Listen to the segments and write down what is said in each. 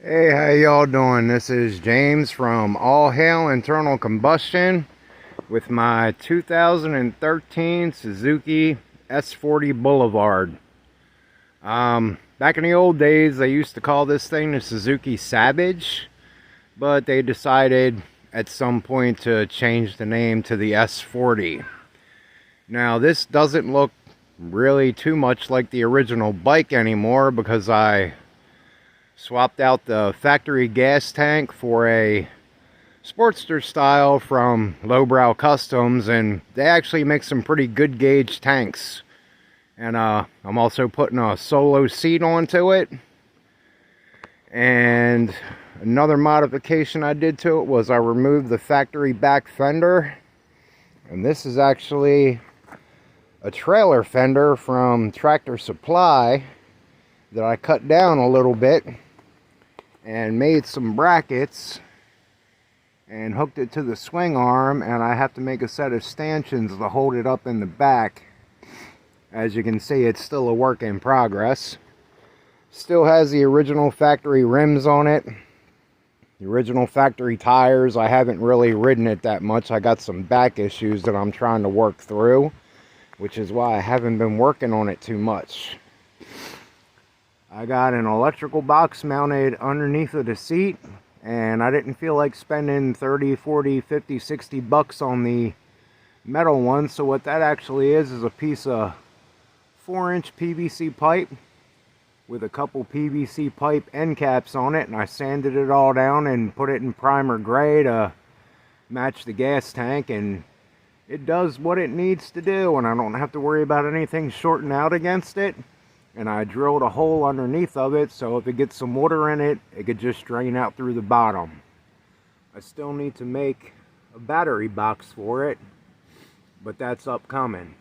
Hey, how y'all doing? This is James from All Hail Internal Combustion with my 2013 Suzuki S40 Boulevard. Back in the old days, they used to call this thing the Suzuki Savage, but they decided at some point to change the name to the S40. Now, this doesn't look really too much like the original bike anymore because I swapped out the factory gas tank for a Sportster style from Lowbrow Customs, and they actually make some pretty good gauge tanks. And I'm also putting a solo seat onto it. And another modification I did to it was I removed the factory back fender. And this is actually a trailer fender from Tractor Supply that I cut down a little bit and made some brackets and hooked it to the swing arm, and I have to make a set of stanchions to hold it up in the back. As you can see, it's still a work in progress. Still has the original factory rims on it, the original factory tires. I haven't really ridden it that much. I got some back issues that I'm trying to work through, which is why I haven't been working on it too much. I got an electrical box mounted underneath of the seat, and I didn't feel like spending 30, 40, 50, 60 bucks on the metal one. So what that actually is a piece of 4-inch PVC pipe with a couple PVC pipe end caps on it, and I sanded it all down and put it in primer gray to match the gas tank, and it does what it needs to do, and I don't have to worry about anything shorting out against it. And I drilled a hole underneath of it, so if it gets some water in it, it could just drain out through the bottom. I still need to make a battery box for it, but that's upcoming.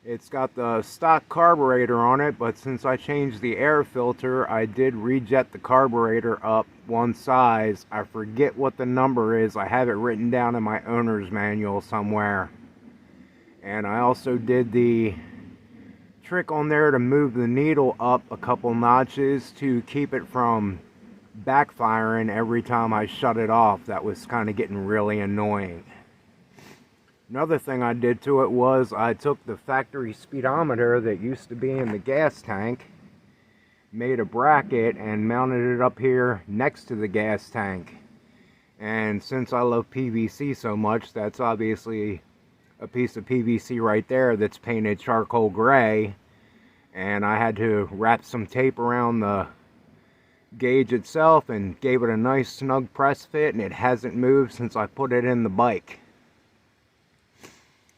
It's got the stock carburetor on it, but since I changed the air filter, I did rejet the carburetor up one size. I forget what the number is. I have it written down in my owner's manual somewhere. And I also did the trick on there to move the needle up a couple notches to keep it from backfiring every time I shut it off. That was kind of getting really annoying. Another thing I did to it was I took the factory speedometer that used to be in the gas tank, made a bracket and mounted it up here next to the gas tank. And since I love PVC so much, that's obviously a piece of PVC right there that's painted charcoal gray, and I had to wrap some tape around the gauge itself and gave it a nice snug press fit, and it hasn't moved since I put it in the bike.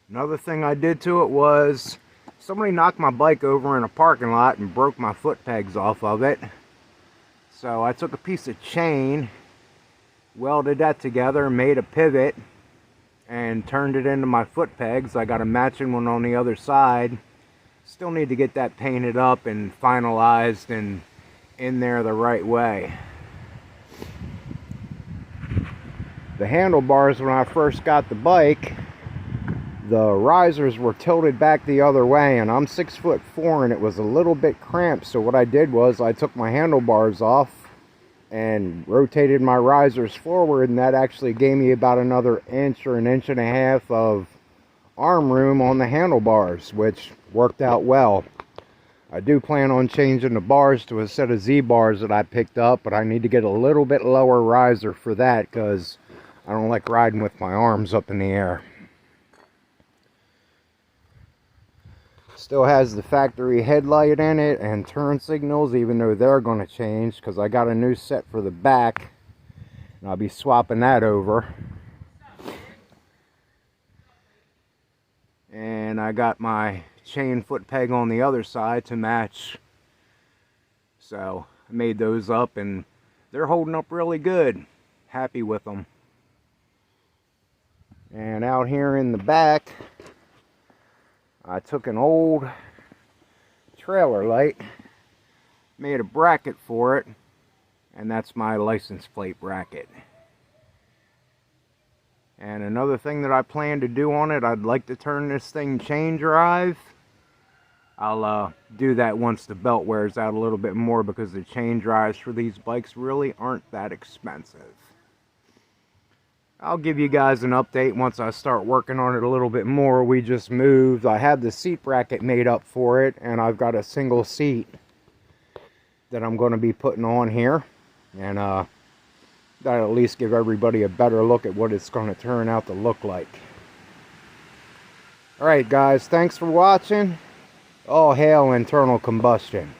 Another thing I did to it was somebody knocked my bike over in a parking lot and broke my foot pegs off of it. So I took a piece of chain, welded that together, made a pivot, and turned it into my foot pegs. I got a matching one on the other side. Still need to get that painted up and finalized and in there the right way. The handlebars, when I first got the bike, the risers were tilted back the other way, and I'm 6'4" and it was a little bit cramped. So what I did was I took my handlebars off and rotated my risers forward, and that actually gave me about another inch or an inch and a half of arm room on the handlebars, which worked out well. I do plan on changing the bars to a set of Z bars that I picked up, but I need to get a little bit lower riser for that because I don't like riding with my arms up in the air. Still has the factory headlight in it and turn signals, even though they're going to change because I got a new set for the back, and I'll be swapping that over. And I got my chain foot peg on the other side to match. So I made those up and they're holding up really good. Happy with them. And out here in the back, I took an old trailer light, made a bracket for it, and that's my license plate bracket. And another thing that I plan to do on it, I'd like to turn this thing chain drive. I'll do that once the belt wears out a little bit more, because the chain drives for these bikes really aren't that expensive. I'll give you guys an update once I start working on it a little bit more. We just moved. I had the seat bracket made up for it, and I've got a single seat that I'm going to be putting on here. And that'll at least give everybody a better look at what it's going to turn out to look like. Alright guys, thanks for watching. All hail internal combustion.